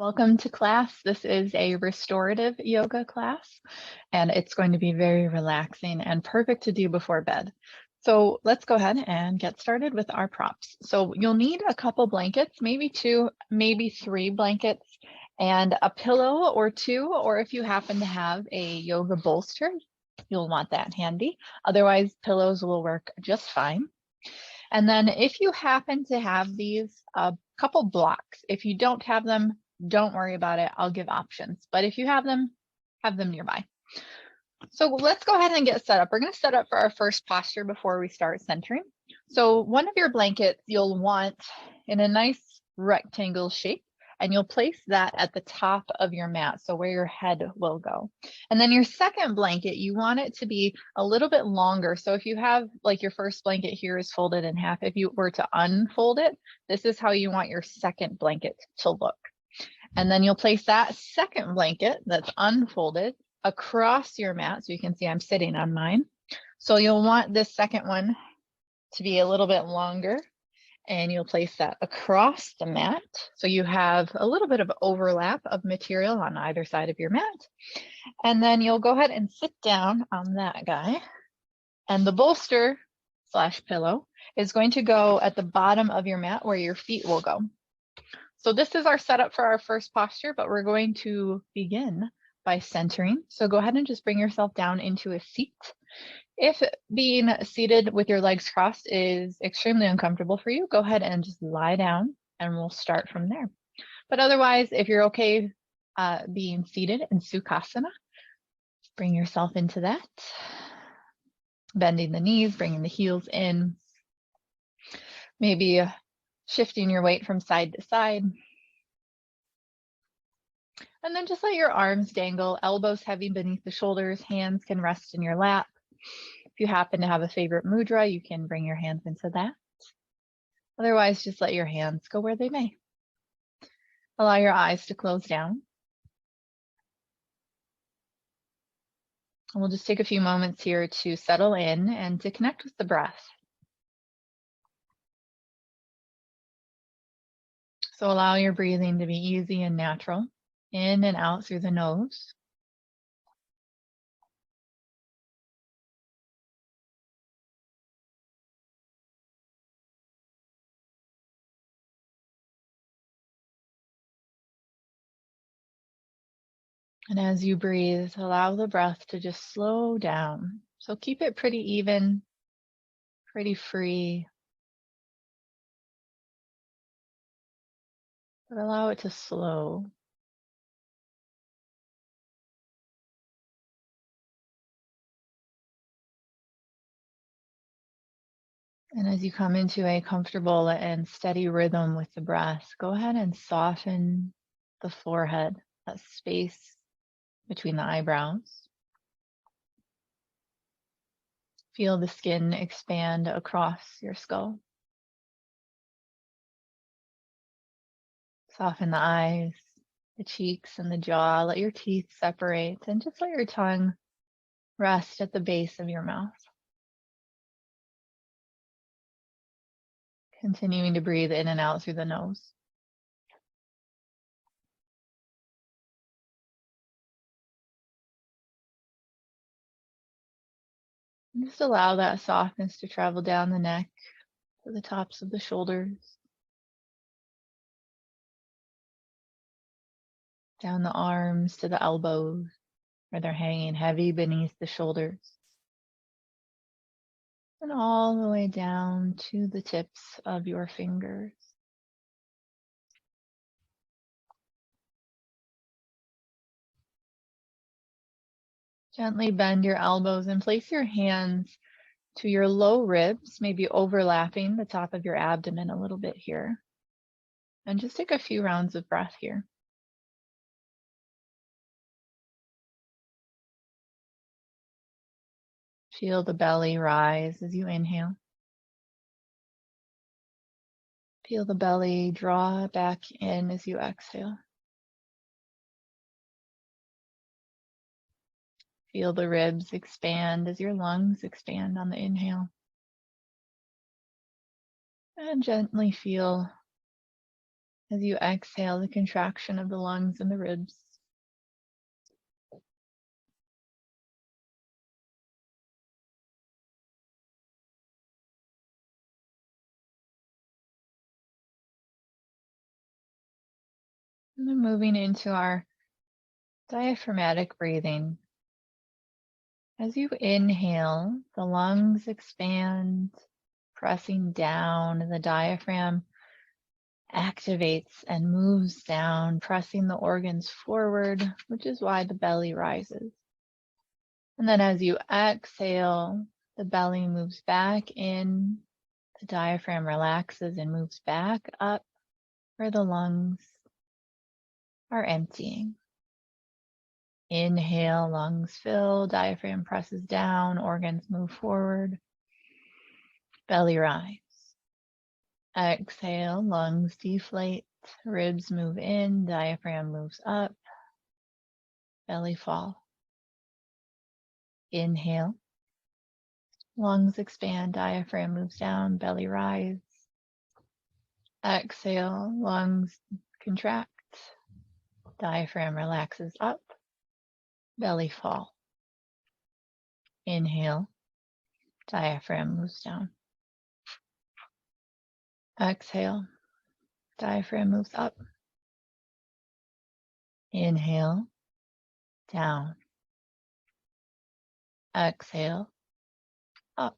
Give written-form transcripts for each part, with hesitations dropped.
Welcome to class. This is a restorative yoga class, and it's going to be very relaxing and perfect to do before bed. So let's go ahead and get started with our props. So you'll need a couple blankets, maybe two, maybe three blankets, and a pillow or two, or if you happen to have a yoga bolster, you'll want that handy. Otherwise, pillows will work just fine. And then if you happen to have these, a couple blocks. If you don't have them, don't worry about it. I'll give options. But if you have them nearby. So let's go ahead and get set up. We're going to set up for our first posture before we start centering. So one of your blankets you'll want in a nice rectangle shape, and you'll place that at the top of your mat, so where your head will go. And then your second blanket, you want it to be a little bit longer. So if you have, like, your first blanket here is folded in half, if you were to unfold it, this is how you want your second blanket to look. And then you'll place that second blanket that's unfolded across your mat. So you can see I'm sitting on mine. So you'll want this second one to be a little bit longer, and you'll place that across the mat. So you have a little bit of overlap of material on either side of your mat. And then you'll go ahead and sit down on that guy. And the bolster / pillow is going to go at the bottom of your mat where your feet will go. So this is our setup for our first posture, but we're going to begin by centering. So go ahead and just bring yourself down into a seat. If being seated with your legs crossed is extremely uncomfortable for you, go ahead and just lie down and we'll start from there. But otherwise, if you're okay being seated in Sukhasana, bring yourself into that. Bending the knees, bringing the heels in. Maybe shifting your weight from side to side. And then just let your arms dangle, elbows heavy beneath the shoulders, hands can rest in your lap. If you happen to have a favorite mudra, you can bring your hands into that. Otherwise, just let your hands go where they may. Allow your eyes to close down. And we'll just take a few moments here to settle in and to connect with the breath. So allow your breathing to be easy and natural, in and out through the nose. And as you breathe, allow the breath to just slow down. So keep it pretty even, pretty free, but allow it to slow. And as you come into a comfortable and steady rhythm with the breath, go ahead and soften the forehead, that space between the eyebrows. Feel the skin expand across your skull. Soften the eyes, the cheeks, and the jaw. Let your teeth separate and just let your tongue rest at the base of your mouth. Continuing to breathe in and out through the nose. And just allow that softness to travel down the neck to the tops of the shoulders, down the arms to the elbows, where they're hanging heavy beneath the shoulders, and all the way down to the tips of your fingers. Gently bend your elbows and place your hands to your low ribs, maybe overlapping the top of your abdomen a little bit here. And just take a few rounds of breath here. Feel the belly rise as you inhale. Feel the belly draw back in as you exhale. Feel the ribs expand as your lungs expand on the inhale. And gently feel As you exhale, the contraction of the lungs and the ribs. And then moving into our diaphragmatic breathing. As you inhale, the lungs expand, pressing down. The diaphragm activates and moves down, pressing the organs forward, which is why the belly rises. And then as you exhale, the belly moves back in, the diaphragm relaxes and moves back up where the lungs are emptying. Inhale, lungs fill, diaphragm presses down, organs move forward, belly rise. Exhale, lungs deflate, ribs move in, diaphragm moves up, belly fall. Inhale, lungs expand, diaphragm moves down, belly rise. Exhale, lungs contract, diaphragm relaxes up, belly fall. Inhale, diaphragm moves down. Exhale, diaphragm moves up. Inhale, down. Exhale, up.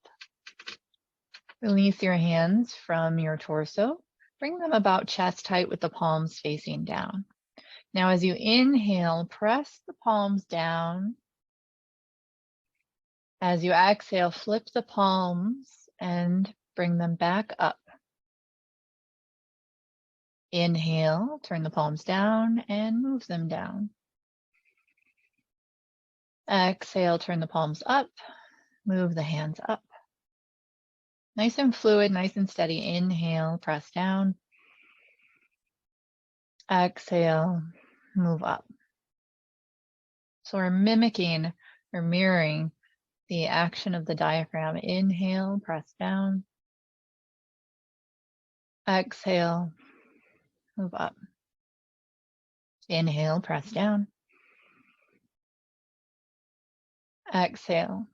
Release your hands from your torso. Bring them about chest height with the palms facing down. Now, as you inhale, press the palms down. As you exhale, flip the palms and bring them back up. Inhale, turn the palms down and move them down. Exhale, turn the palms up, move the hands up. Nice and fluid, nice and steady. Inhale, press down. Exhale, move up. So we're mimicking or mirroring the action of the diaphragm. Inhale, press down. Exhale, move up. Inhale, press down. Exhale,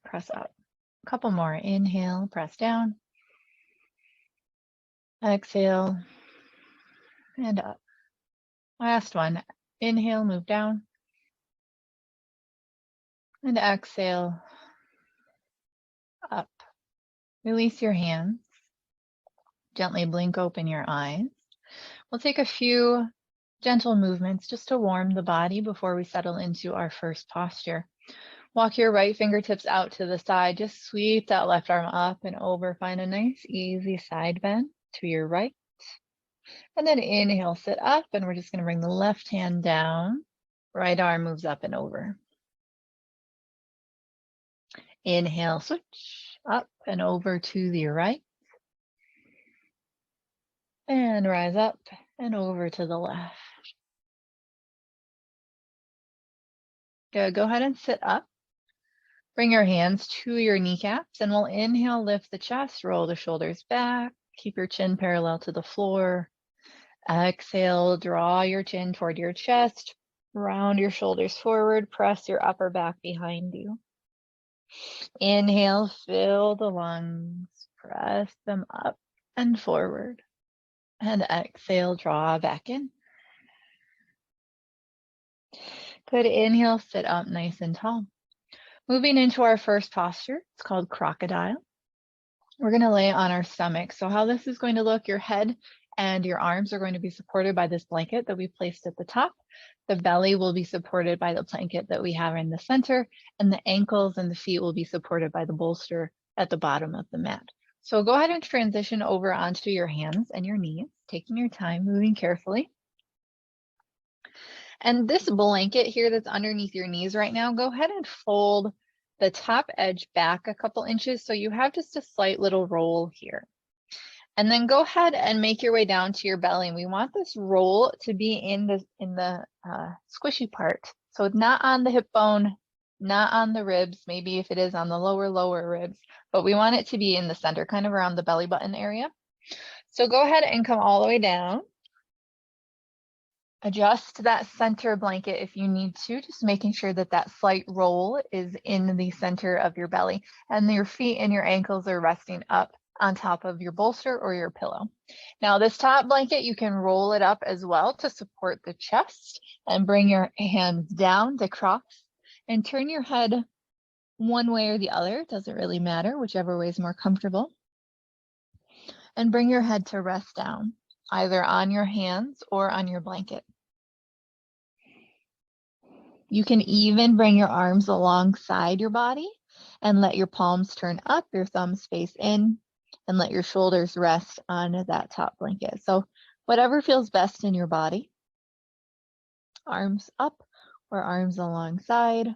press up. A couple more. Inhale, press down. Exhale, and up. Last one. Inhale, move down. And exhale, up. Release your hands. Gently blink open your eyes. We'll take a few gentle movements just to warm the body before we settle into our first posture. Walk your right fingertips out to the side. Just sweep that left arm up and over. Find a nice, easy side bend to your right. And then inhale, sit up, and we're just going to bring the left hand down. Right arm moves up and over. Inhale, switch up and over to the right. And rise up and over to the left. Good. Go ahead and sit up. Bring your hands to your kneecaps, and we'll inhale, lift the chest, roll the shoulders back. Keep your chin parallel to the floor. Exhale, draw your chin toward your chest. Round your shoulders forward. Press your upper back behind you. Inhale, fill the lungs. Press them up and forward. And exhale, draw back in. Good. Inhale, sit up nice and tall. Moving into our first posture, it's called crocodile. We're going to lay on our stomach. So how this is going to look, your head and your arms are going to be supported by this blanket that we placed at the top. The belly will be supported by the blanket that we have in the center, and the ankles and the feet will be supported by the bolster at the bottom of the mat. So go ahead and transition over onto your hands and your knees, taking your time, moving carefully. And this blanket here that's underneath your knees right now, go ahead and fold the top edge back a couple inches so you have just a slight little roll here. And then go ahead and make your way down to your belly. And we want this roll to be in the squishy part. So it's not on the hip bone, not on the ribs, maybe if it is on the lower ribs, but we want it to be in the center, kind of around the belly button area. So go ahead and come all the way down. Adjust that center blanket if you need to, just making sure that that slight roll is in the center of your belly and your feet and your ankles are resting up on top of your bolster or your pillow. Now this top blanket, you can roll it up as well to support the chest and bring your hands down to cross and turn your head one way or the other. It doesn't really matter, whichever way is more comfortable. And bring your head to rest down, either on your hands or on your blanket. You can even bring your arms alongside your body and let your palms turn up, your thumbs face in, and let your shoulders rest on that top blanket. So whatever feels best in your body. Arms up or arms alongside.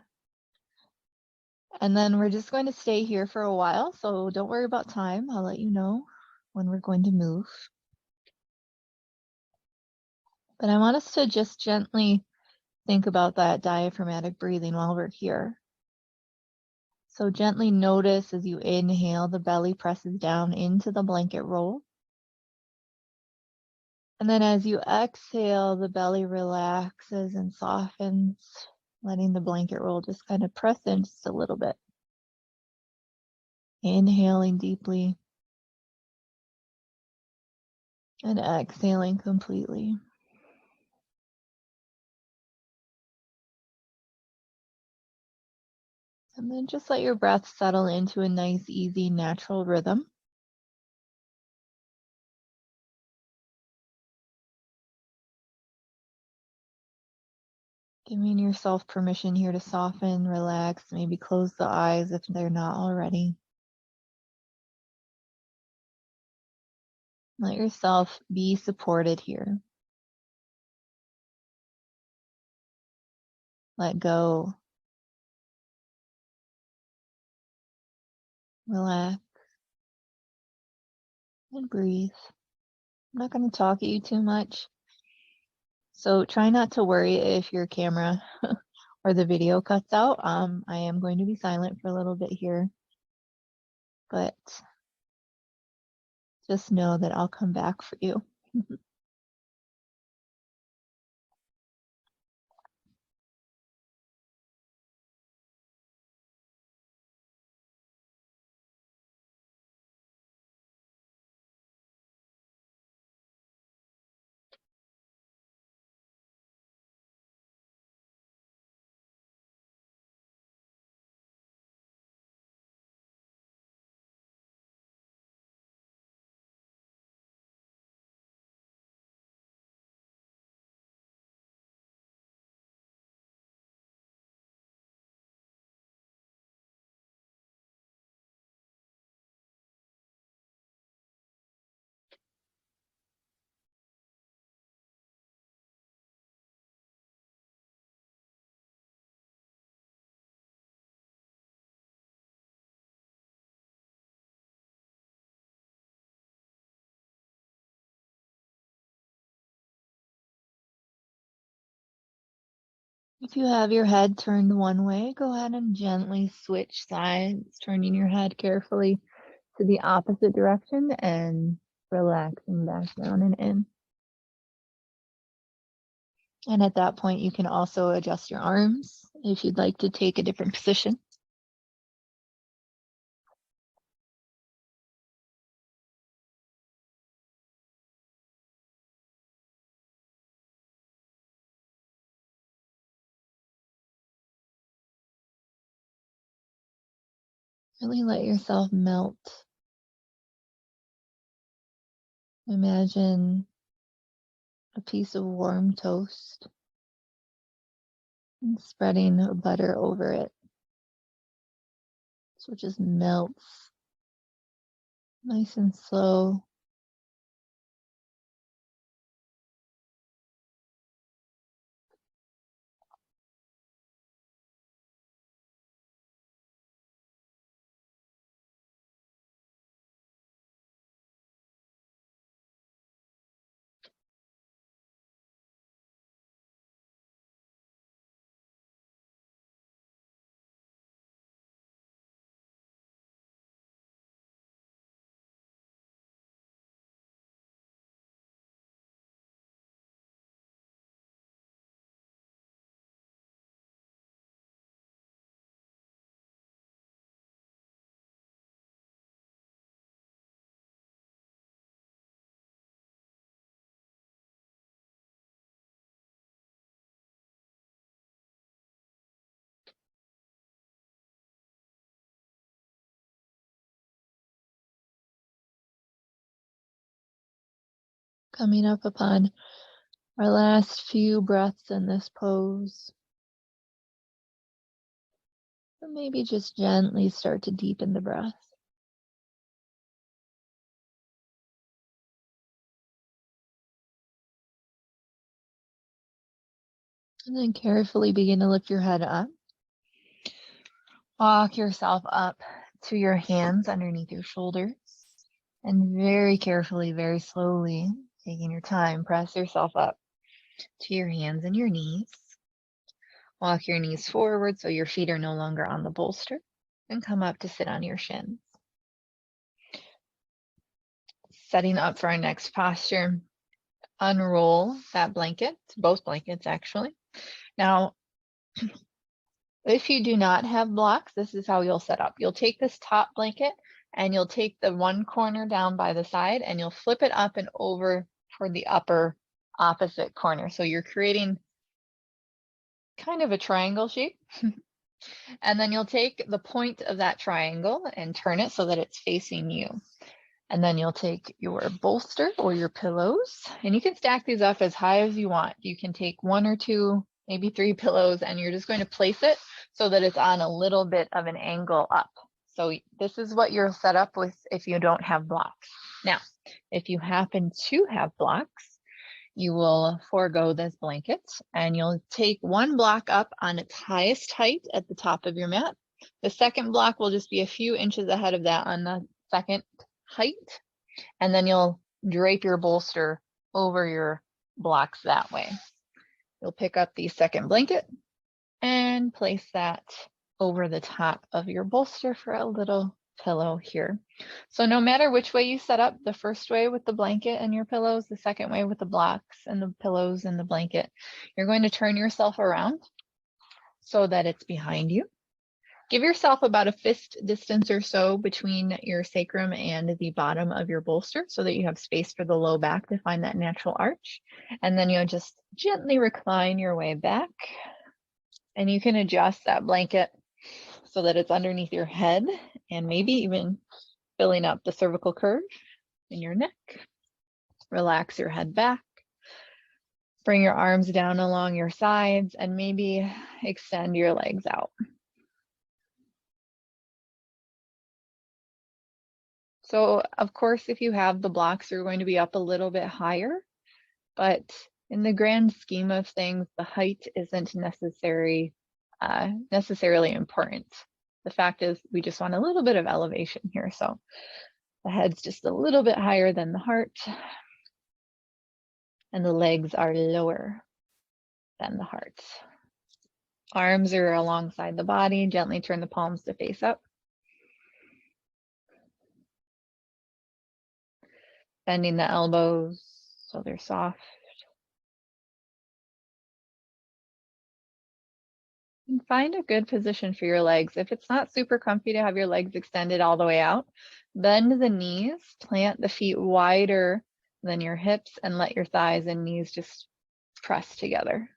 And then we're just going to stay here for a while, so don't worry about time. I'll let you know when we're going to move. But I want us to just gently think about that diaphragmatic breathing while we're here. So gently notice as you inhale, the belly presses down into the blanket roll. And then as you exhale, the belly relaxes and softens, letting the blanket roll just kind of press in just a little bit. Inhaling deeply and exhaling completely. And then just let your breath settle into a nice, easy, natural rhythm. Giving yourself permission here to soften, relax, maybe close the eyes if they're not already. Let yourself be supported here. Let go. Relax and breathe. I'm not going to talk at you too much. So try not to worry if your camera or the video cuts out. I am going to be silent for a little bit here, but just know that I'll come back for you. If you have your head turned one way, go ahead and gently switch sides, turning your head carefully to the opposite direction and relaxing back down and in. And at that point, you can also adjust your arms if you'd like to take a different position. Really let yourself melt. Imagine a piece of warm toast and spreading butter over it. So it just melts nice and slow. Coming up upon our last few breaths in this pose. Or maybe just gently start to deepen the breath. And then carefully begin to lift your head up. Walk yourself up to your hands underneath your shoulders. And very carefully, very slowly, taking your time, press yourself up to your hands and your knees. Walk your knees forward so your feet are no longer on the bolster. And come up to sit on your shins. Setting up for our next posture, unroll that blanket, both blankets actually. Now, if you do not have blocks, this is how you'll set up. You'll take this top blanket and you'll take the one corner down by the side and you'll flip it up and over toward the upper opposite corner. So you're creating kind of a triangle shape. And then you'll take the point of that triangle and turn it so that it's facing you. And then you'll take your bolster or your pillows, and you can stack these up as high as you want. You can take 1 or 2, maybe 3 pillows, and you're just going to place it so that it's on a little bit of an angle up. So this is what you're set up with if you don't have blocks. Now, if you happen to have blocks, you will forego this blanket and you'll take one block up on its highest height at the top of your mat. The second block will just be a few inches ahead of that on the second height. And then you'll drape your bolster over your blocks that way. You'll pick up the second blanket and place that over the top of your bolster for a little pillow here. So no matter which way you set up, the first way with the blanket and your pillows, the second way with the blocks and the pillows and the blanket, you're going to turn yourself around so that it's behind you. Give yourself about a fist distance or so between your sacrum and the bottom of your bolster so that you have space for the low back to find that natural arch. And then you'll just gently recline your way back. And you can adjust that blanket so that it's underneath your head and maybe even filling up the cervical curve in your neck. Relax your head back. Bring your arms down along your sides and maybe extend your legs out. So of course, if you have the blocks, you're going to be up a little bit higher, but in the grand scheme of things, the height isn't necessarily important. The fact is we just want a little bit of elevation here. So the head's just a little bit higher than the heart and the legs are lower than the heart. Arms are alongside the body. Gently turn the palms to face up. Bending the elbows so they're soft. And find a good position for your legs. If it's not super comfy to have your legs extended all the way out, bend the knees, plant the feet wider than your hips, and let your thighs and knees just press together.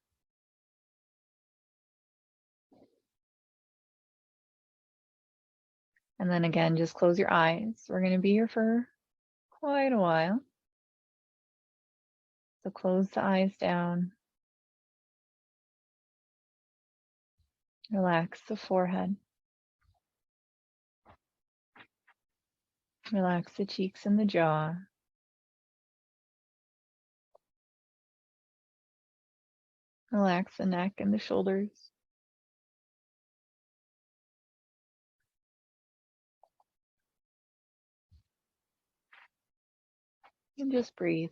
And then again, just close your eyes. We're going to be here for quite a while. So close the eyes down. Relax the forehead. Relax the cheeks and the jaw. Relax the neck and the shoulders. And just breathe.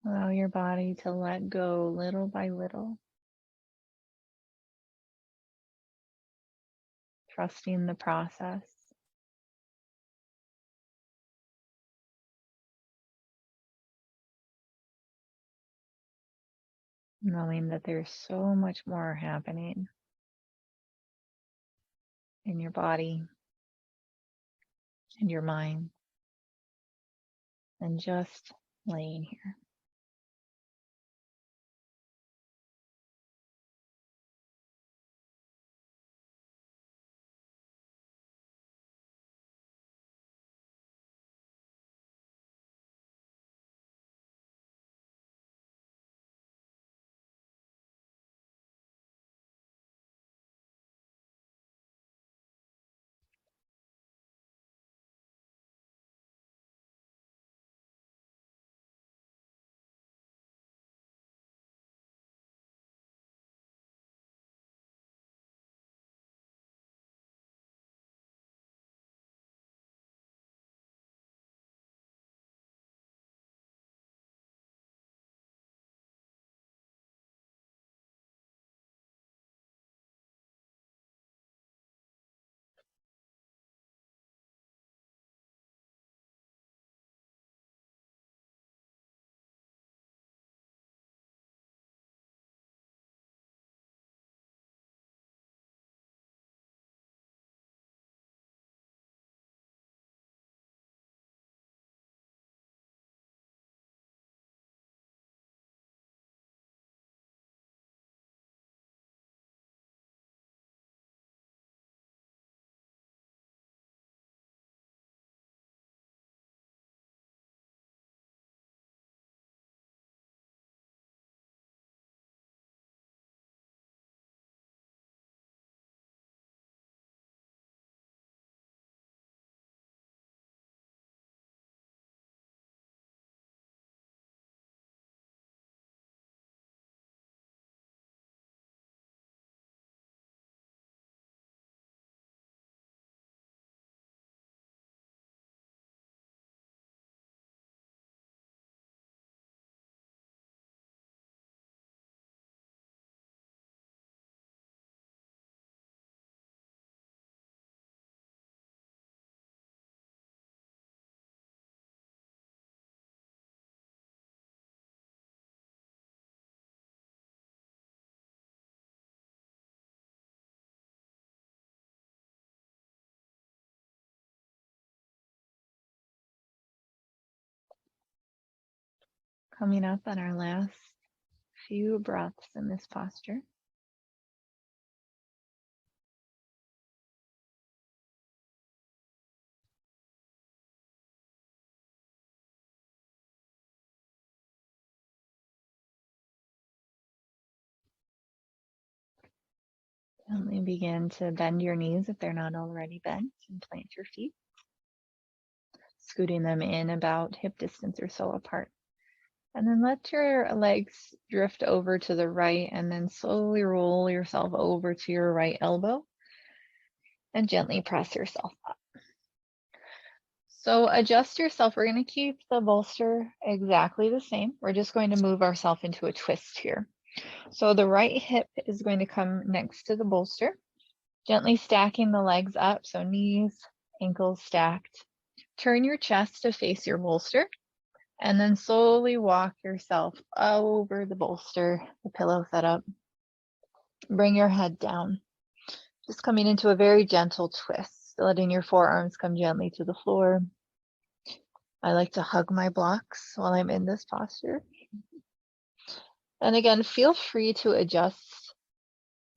Allow your body to let go little by little, trusting the process, knowing that there's so much more happening in your body and your mind than just laying here. Coming up on our last few breaths in this posture. Gently begin to bend your knees if they're not already bent and plant your feet, scooting them in about hip distance or so apart. And then let your legs drift over to the right and then slowly roll yourself over to your right elbow and gently press yourself up. So adjust yourself. We're going to keep the bolster exactly the same. We're just going to move ourselves into a twist here. So the right hip is going to come next to the bolster, gently stacking the legs up. So knees, ankles stacked. Turn your chest to face your bolster and then slowly walk yourself over the bolster, the pillow setup. Bring your head down, just coming into a very gentle twist, letting your forearms come gently to the floor. I like to hug my blocks while I'm in this posture. And again, feel free to adjust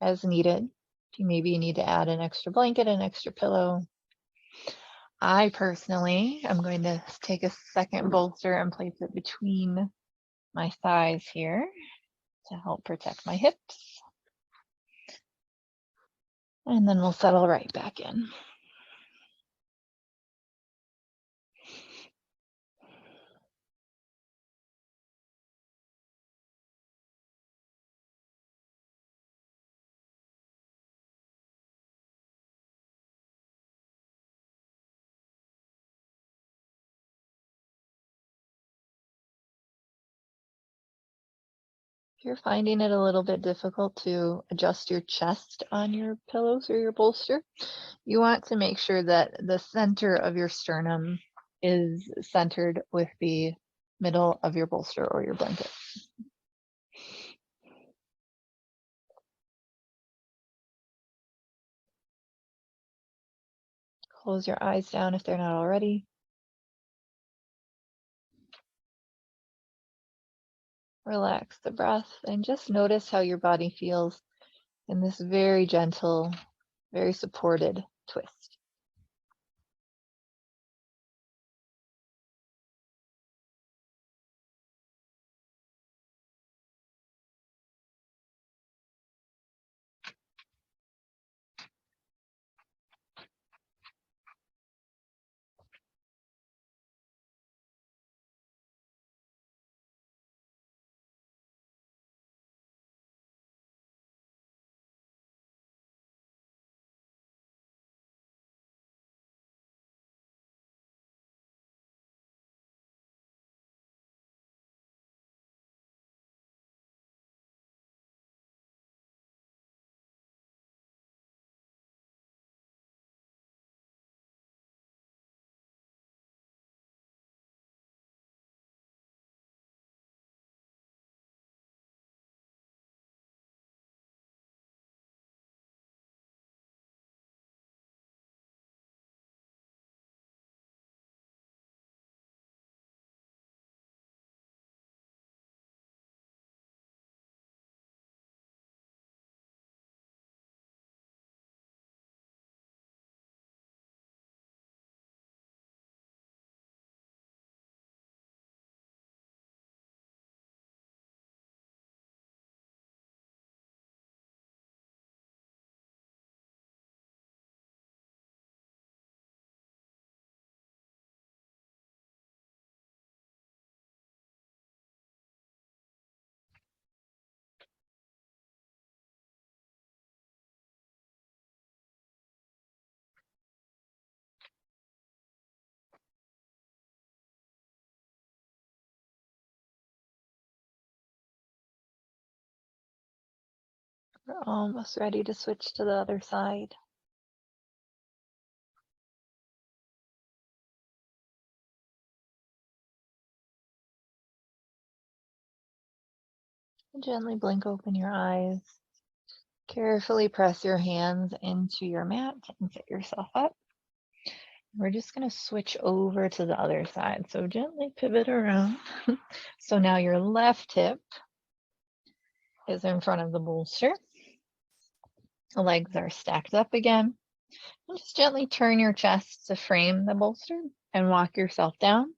as needed. If you maybe need to add an extra blanket, an extra pillow. I personally am going to take a second bolster and place it between my thighs here to help protect my hips. And then we'll settle right back in. If you're finding it a little bit difficult to adjust your chest on your pillows or your bolster, you want to make sure that the center of your sternum is centered with the middle of your bolster or your blanket. Close your eyes down if they're not already. Relax the breath and just notice how your body feels in this very gentle, very supported twist. We're almost ready to switch to the other side. Gently blink open your eyes. Carefully press your hands into your mat and sit yourself up. We're just going to switch over to the other side. So gently pivot around. So now your left hip is in front of the bolster. The legs are stacked up again. And just gently turn your chest to frame the bolster and walk yourself down.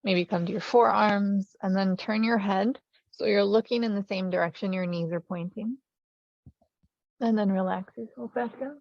Maybe come to your forearms and then turn your head so you're looking in the same direction your knees are pointing. And then relax yourself back down.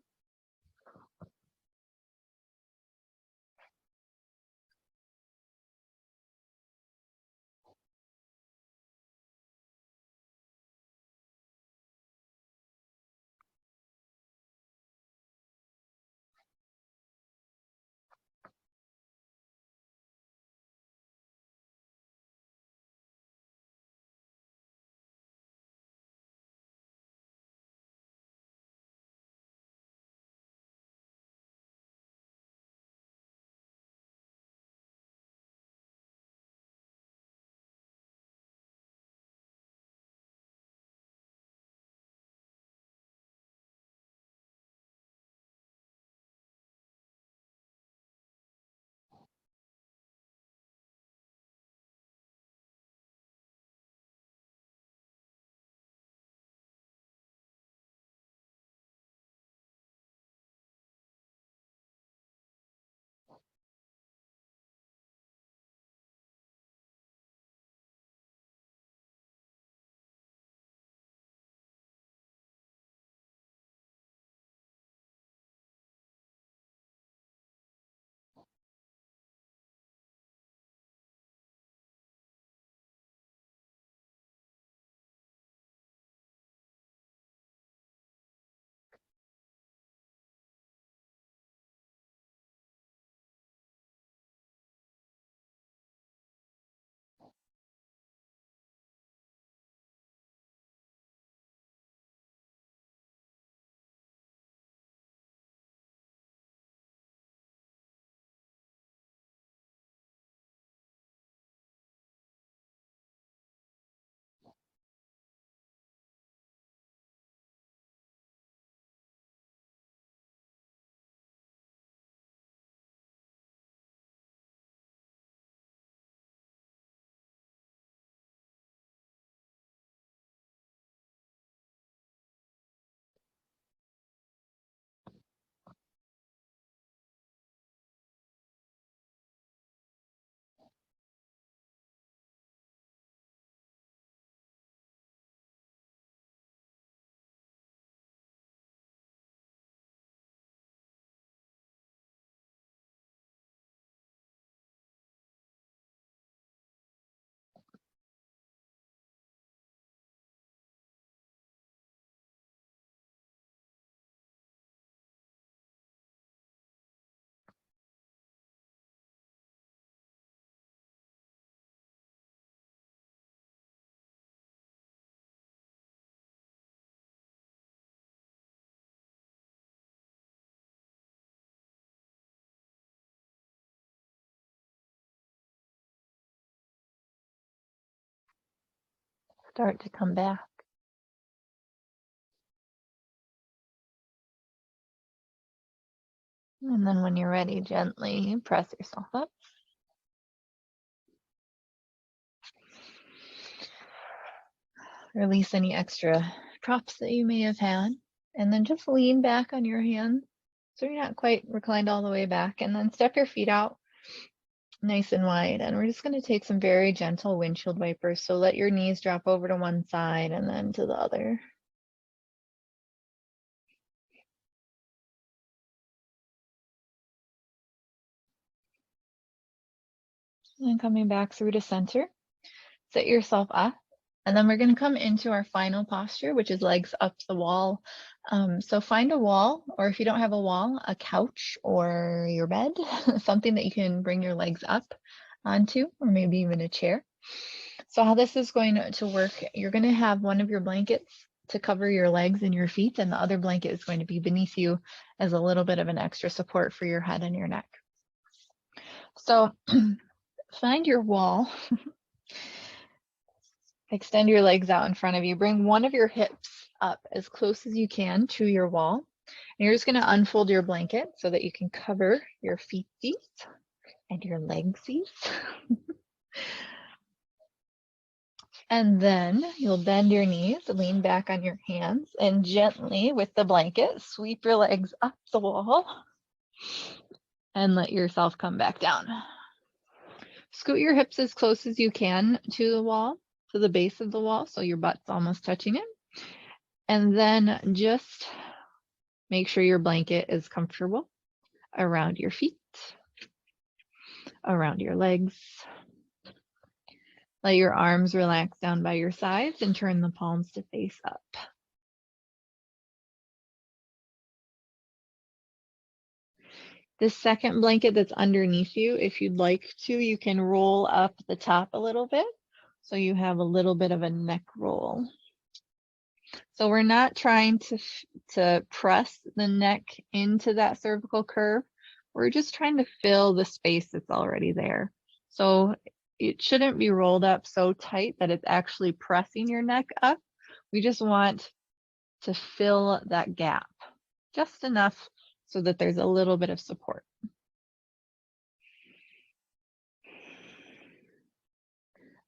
start to come back. And then when you're ready, gently press yourself up. Release any extra props that you may have had. And then just lean back on your hands so you're not quite reclined all the way back. And then step your feet out nice and wide. And we're just going to take some very gentle windshield wipers. So let your knees drop over to one side and then to the other. And then coming back through to center, sit yourself up. And then we're going to come into our final posture, which is legs up the wall. So find a wall, or if you don't have a wall, a couch or your bed, something that you can bring your legs up onto, or maybe even a chair. So how this is going to work, you're going to have one of your blankets to cover your legs and your feet, and the other blanket is going to be beneath you as a little bit of an extra support for your head and your neck. So find your wall. Extend your legs out in front of you. Bring one of your hips up as close as you can to your wall. And you're just going to unfold your blanket so that you can cover your feetsies and your legsies. And then you'll bend your knees, lean back on your hands, and gently with the blanket, sweep your legs up the wall and let yourself come back down. Scoot your hips as close as you can to the wall, to the base of the wall, so your butt's almost touching it. And then just make sure your blanket is comfortable around your feet, around your legs. Let your arms relax down by your sides and turn the palms to face up. This second blanket that's underneath you, if you'd like to, you can roll up the top a little bit so you have a little bit of a neck roll. So we're not trying to press the neck into that cervical curve. We're just trying to fill the space that's already there. So it shouldn't be rolled up so tight that it's actually pressing your neck up. We just want to fill that gap just enough so that there's a little bit of support.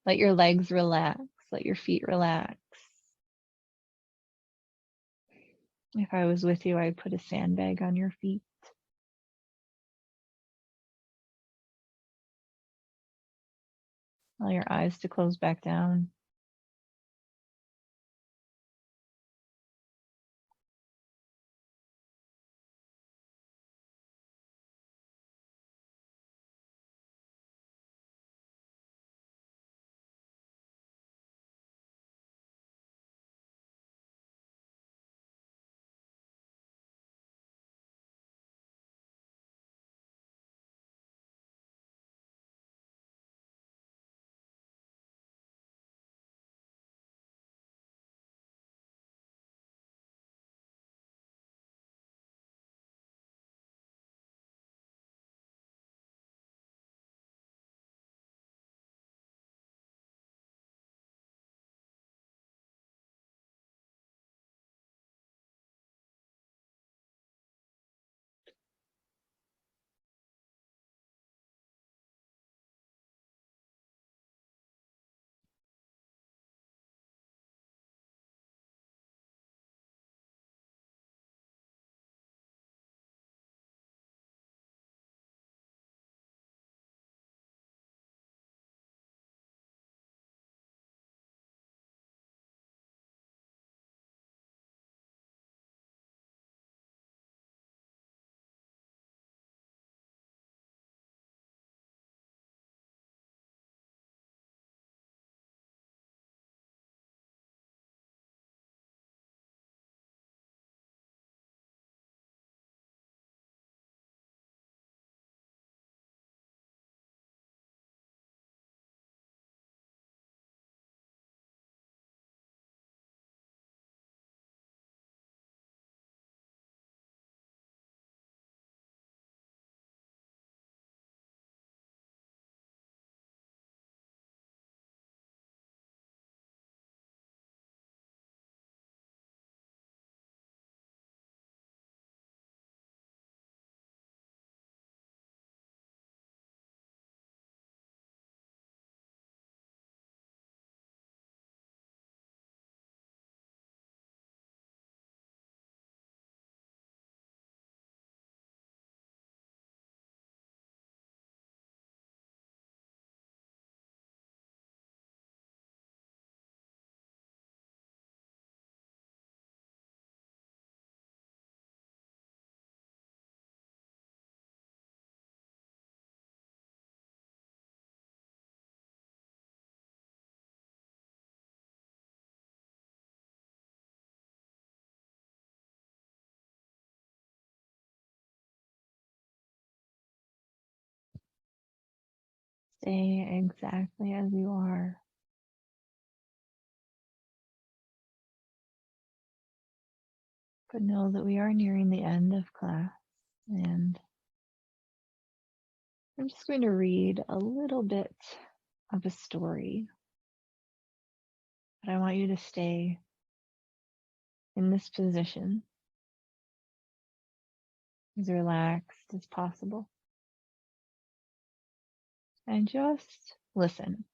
Let your legs relax, let your feet relax. If I was with you, I'd put a sandbag on your feet. Allow your eyes to close back down. stay exactly as you are. But know that we are nearing the end of class, and I'm just going to read a little bit of a story. But I want you to stay in this position as relaxed as possible and just listen.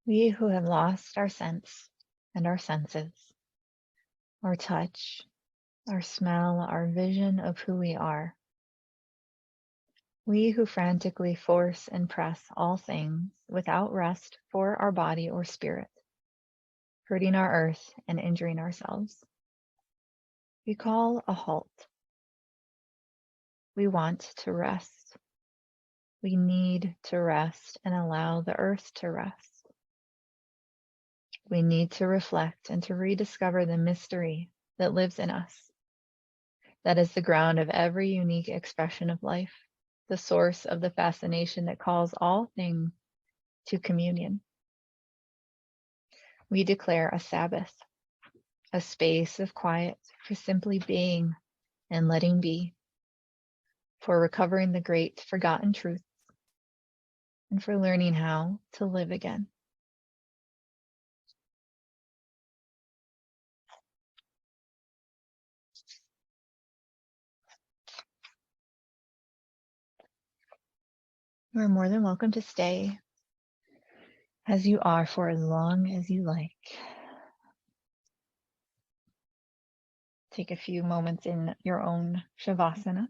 We who have lost our sense and our senses, our touch, our smell, our vision of who we are. We who frantically force and press all things without rest for our body or spirit, hurting our earth and injuring ourselves. We call a halt. We want to rest. We need to rest and allow the earth to rest. We need to reflect and to rediscover the mystery that lives in us. That is the ground of every unique expression of life, the source of the fascination that calls all things to communion. We declare a Sabbath, a space of quiet for simply being and letting be, for recovering the great forgotten truths, and for learning how to live again. You are more than welcome to stay as you are for as long as you like. Take a few moments in your own Shavasana.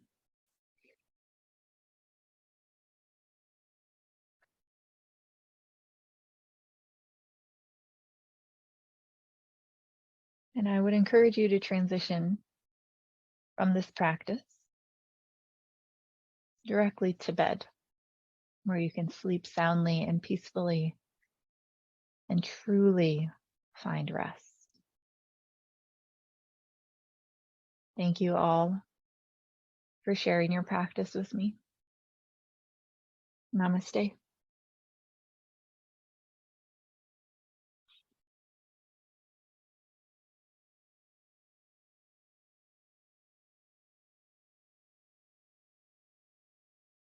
And I would encourage you to transition from this practice directly to bed, where you can sleep soundly and peacefully and truly find rest. Thank you all for sharing your practice with me. Namaste.